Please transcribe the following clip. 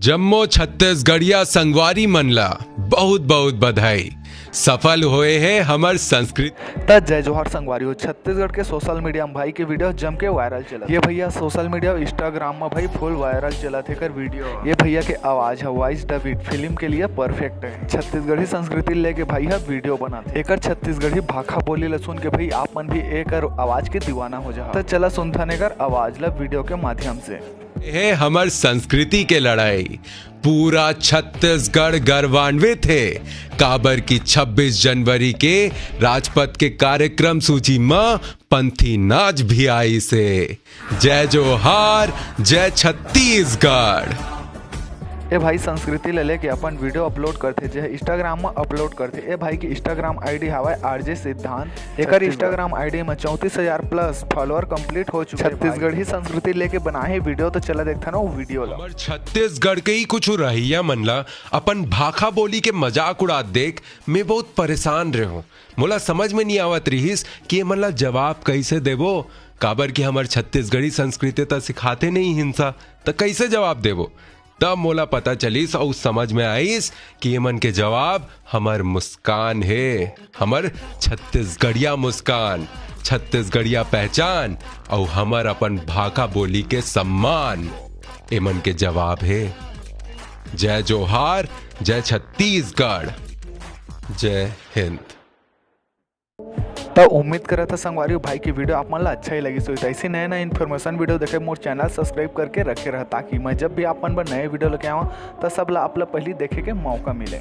जम्मो छत्तीसगढ़िया संगवारी मनला बहुत बहुत बधाई। सफल हुए हैं हमार संस्कृति। त जय जोहार संगवारी हो। छत्तीसगढ़ के सोशल मीडिया में भाई के वीडियो जम के वायरल चला। ये भैया सोशल मीडिया इंस्टाग्राम में भाई फुल वायरल चला थे कर वीडियो। ये भैया के आवाज है वॉइस डबिट फिल्म के लिए परफेक्ट है। छत्तीसगढ़ी संस्कृति लेके भाई है वीडियो बनाते एक छत्तीसगढ़ी भाखा बोली ला सुन के भाई आप मन भी एक आवाज के दीवाना हो जा। तो चला सुनथाने कर आवाज ला वीडियो के माध्यम से। है हमार संस्कृति के लड़ाई पूरा छत्तीसगढ़ गर्वान्वित है। काबर की 26 जनवरी के राजपथ के कार्यक्रम सूची में पंथी नाच भी आई से। जय जोहार, जय छत्तीसगढ़। ए भाई संस्कृति ले लेके अपन वीडियो अपलोड करते जो इंस्टाग्राम में अपलोड करते। ए भाई की इंस्टाग्राम आईडी हवा आरजे सिद्धांत। एक इंस्टाग्राम आईडी में 34,000 प्लस फॉलोअर कंप्लीट हो चुके। छत्तीसगढ़ी संस्कृति लेके बनाए वीडियो तो चला देखता ना वो वीडियो ला। छत्तीसगढ़ के ही कुछ रहिया मनला अपन भाखा बोली के मजाक उड़ा देख मैं बहुत परेशान रहो। मोला समझ में नहीं आवत रहीस कि ये मनला जवाब कैसे देवो। काबर की हमार छत्तीसगढ़ी संस्कृति तो सिखाते नहीं हिंसा, तो कैसे जवाब देवो। तब मोला पता चलीस और समझ में आईस कि ये मन के जवाब हमार मुस्कान है, हमार छत्तीसगढ़िया मुस्कान, छत्तीसगढ़िया पहचान और हमार अपन भाखा बोली के सम्मान। ये मन के जवाब है। जय जोहार, जय छत्तीसगढ़, जय हिंद। तो उम्मीद करा था संगवारी भाई की वीडियो आप मन ला अच्छा ही लगी। सो ऐसी नए नए इन्फॉर्मेशन वीडियो देखे मोर चैनल सब्सक्राइब करके रखे रह ताकि मैं जब भी आप मन पर नए वीडियो लेके आऊँ तो सब ला आप ला पहले देखे के मौका मिले।